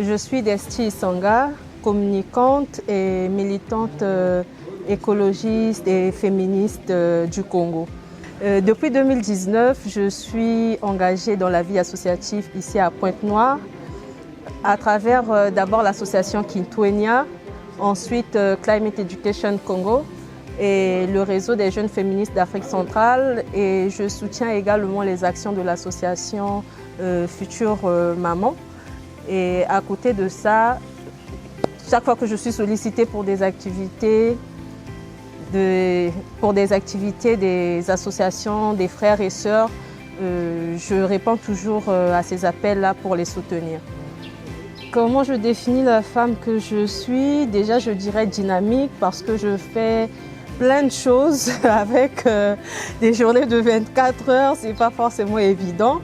Je suis Desti Sanga, communicante et militante écologiste et féministe du Congo. Depuis 2019, je suis engagée dans la vie associative ici à Pointe-Noire à travers d'abord l'association Kintwenya, ensuite Climate Education Congo et le réseau des jeunes féministes d'Afrique centrale, et je soutiens également les actions de l'association Future Maman. Et à côté de ça, chaque fois que je suis sollicitée pour des activités, des associations, des frères et sœurs, je réponds toujours à ces appels-là pour les soutenir. Comment je définis la femme que je suis? Déjà, je dirais dynamique parce que je fais plein de choses avec des journées de 24 heures, c'est pas forcément évident.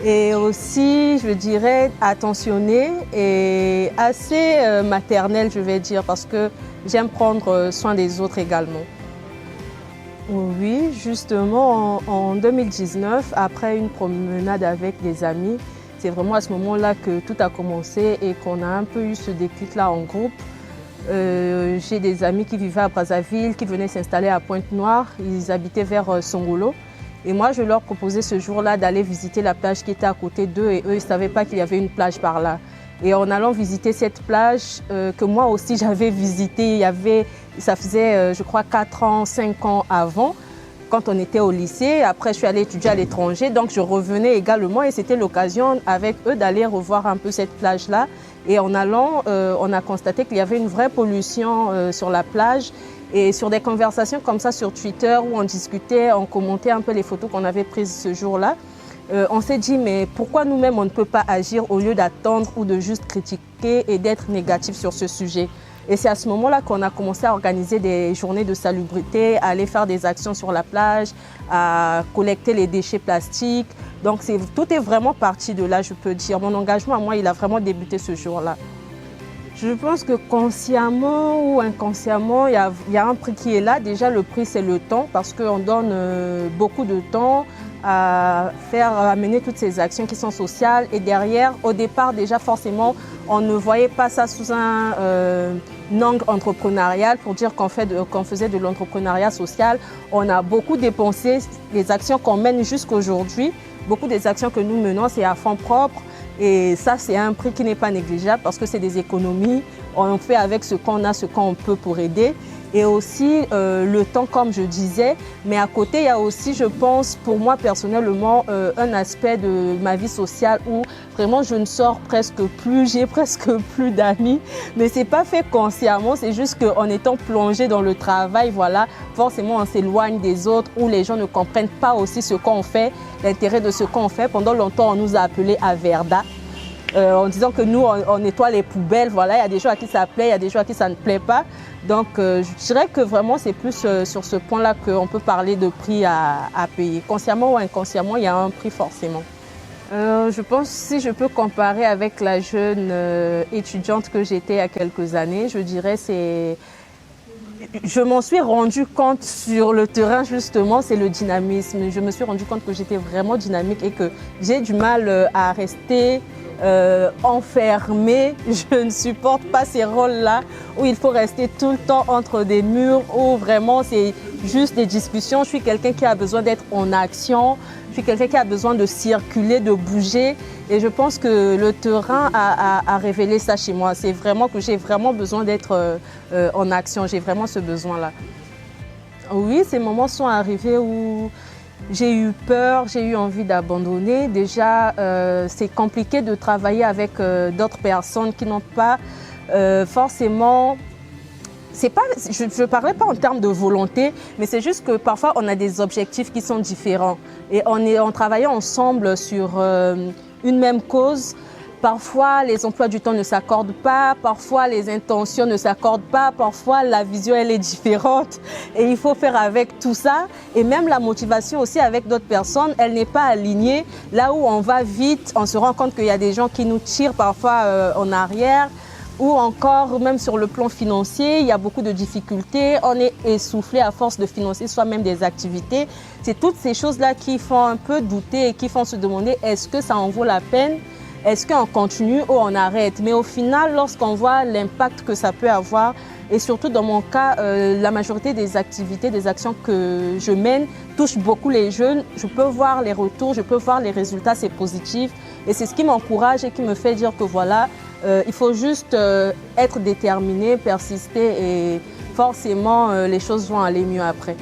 Et aussi, je dirais attentionnée et assez maternelle, je vais dire, parce que j'aime prendre soin des autres également. Oui, justement, en 2019, après une promenade avec des amis, c'est vraiment à ce moment-là que tout a commencé et qu'on a un peu eu ce déclic-là en groupe. J'ai des amis qui vivaient à Brazzaville, qui venaient s'installer à Pointe-Noire. Ils habitaient vers Songolo. Et moi, je leur proposais ce jour-là d'aller visiter la plage qui était à côté d'eux. Et eux, ils ne savaient pas qu'il y avait une plage par là. Et en allant visiter cette plage, que moi aussi j'avais visitée, ça faisait, je crois, 4 ans, 5 ans avant, quand on était au lycée. Après, je suis allée étudier à l'étranger, donc je revenais également. Et c'était l'occasion avec eux d'aller revoir un peu cette plage-là. Et en allant, on a constaté qu'il y avait une vraie pollution sur la plage. Et sur des conversations comme ça sur Twitter où on discutait, on commentait un peu les photos qu'on avait prises ce jour-là, on s'est dit mais pourquoi nous-mêmes on ne peut pas agir au lieu d'attendre ou de juste critiquer et d'être négatif sur ce sujet. Et c'est à ce moment-là qu'on a commencé à organiser des journées de salubrité, à aller faire des actions sur la plage, à collecter les déchets plastiques. Donc tout est vraiment parti de là, je peux dire. Mon engagement à moi, il a vraiment débuté ce jour-là. Je pense que consciemment ou inconsciemment, il y a un prix qui est là. Déjà, le prix, c'est le temps, parce qu'on donne beaucoup de temps à mener toutes ces actions qui sont sociales. Et derrière, au départ, déjà, forcément, on ne voyait pas ça sous un angle entrepreneurial pour dire qu'on faisait de l'entrepreneuriat social. On a beaucoup dépensé. Les actions qu'on mène jusqu'aujourd'hui, beaucoup des actions que nous menons, c'est à fonds propres. Et ça, c'est un prix qui n'est pas négligeable parce que c'est des économies. On fait avec ce qu'on a, ce qu'on peut pour aider. Et aussi le temps, comme je disais. Mais à côté, il y a aussi, je pense, pour moi personnellement, un aspect de ma vie sociale où vraiment je ne sors presque plus, j'ai presque plus d'amis. Mais ce n'est pas fait consciemment, c'est juste qu'en étant plongé dans le travail, voilà, forcément on s'éloigne des autres, où les gens ne comprennent pas aussi ce qu'on fait, l'intérêt de ce qu'on fait. Pendant longtemps, on nous a appelés à Verda. En disant que nous, on nettoie les poubelles. Voilà, il y a des gens à qui ça plaît, il y a des gens à qui ça ne plaît pas. Donc, je dirais que vraiment, c'est plus sur ce point-là qu'on peut parler de prix à payer. Consciemment ou inconsciemment, il y a un prix forcément. Je pense, si je peux comparer avec la jeune étudiante que j'étais il y a quelques années, je dirais je m'en suis rendu compte sur le terrain justement, c'est le dynamisme. Je me suis rendu compte que j'étais vraiment dynamique et que j'ai du mal à rester enfermée. Je ne supporte pas ces rôles-là où il faut rester tout le temps entre des murs, où vraiment c'est juste des discussions. Je suis quelqu'un qui a besoin d'être en action. Je suis quelqu'un qui a besoin de circuler, de bouger. Et je pense que le terrain a révélé ça chez moi. C'est vraiment que j'ai vraiment besoin d'être en action. J'ai vraiment ce besoin-là. Oui, ces moments sont arrivés où j'ai eu peur, j'ai eu envie d'abandonner. Déjà, c'est compliqué de travailler avec d'autres personnes qui n'ont pas forcément... je ne parlais pas en termes de volonté, mais c'est juste que parfois on a des objectifs qui sont différents. Et on travaillait ensemble sur une même cause. Parfois, les emplois du temps ne s'accordent pas, parfois les intentions ne s'accordent pas, parfois la vision elle est différente et il faut faire avec tout ça. Et même la motivation aussi avec d'autres personnes, elle n'est pas alignée. Là où on va vite, on se rend compte qu'il y a des gens qui nous tirent parfois en arrière. Ou encore, même sur le plan financier, il y a beaucoup de difficultés. On est essoufflé à force de financer soi-même des activités. C'est toutes ces choses-là qui font un peu douter et qui font se demander est-ce que ça en vaut la peine est-ce qu'on continue ou on arrête? Mais au final, lorsqu'on voit l'impact que ça peut avoir, et surtout dans mon cas, la majorité des activités, des actions que je mène touchent beaucoup les jeunes. Je peux voir les retours, je peux voir les résultats, c'est positif. Et c'est ce qui m'encourage et qui me fait dire que voilà, il faut juste être déterminé, persister et forcément les choses vont aller mieux après.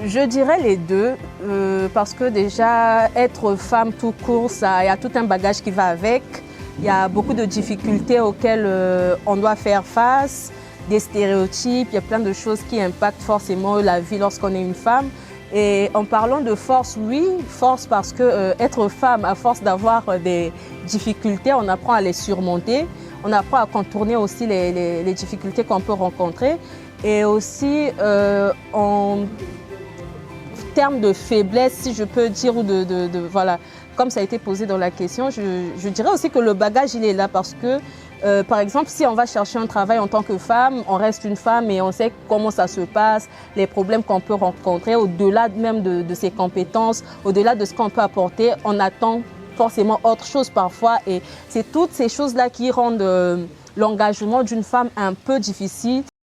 Je dirais les deux, parce que déjà, être femme tout court, il y a tout un bagage qui va avec. Il y a beaucoup de difficultés auxquelles on doit faire face, des stéréotypes, il y a plein de choses qui impactent forcément la vie lorsqu'on est une femme. Et en parlant de force, oui, force parce que être femme, à force d'avoir des difficultés, on apprend à les surmonter, on apprend à contourner aussi les difficultés qu'on peut rencontrer. Et aussi, en termes de faiblesse, si je peux dire, ou voilà, comme ça a été posé dans la question, je dirais aussi que le bagage, il est là parce que, par exemple, si on va chercher un travail en tant que femme, on reste une femme et on sait comment ça se passe, les problèmes qu'on peut rencontrer, au-delà même de ses compétences, au-delà de ce qu'on peut apporter, on attend forcément autre chose parfois. Et c'est toutes ces choses-là qui rendent l'engagement d'une femme un peu difficile.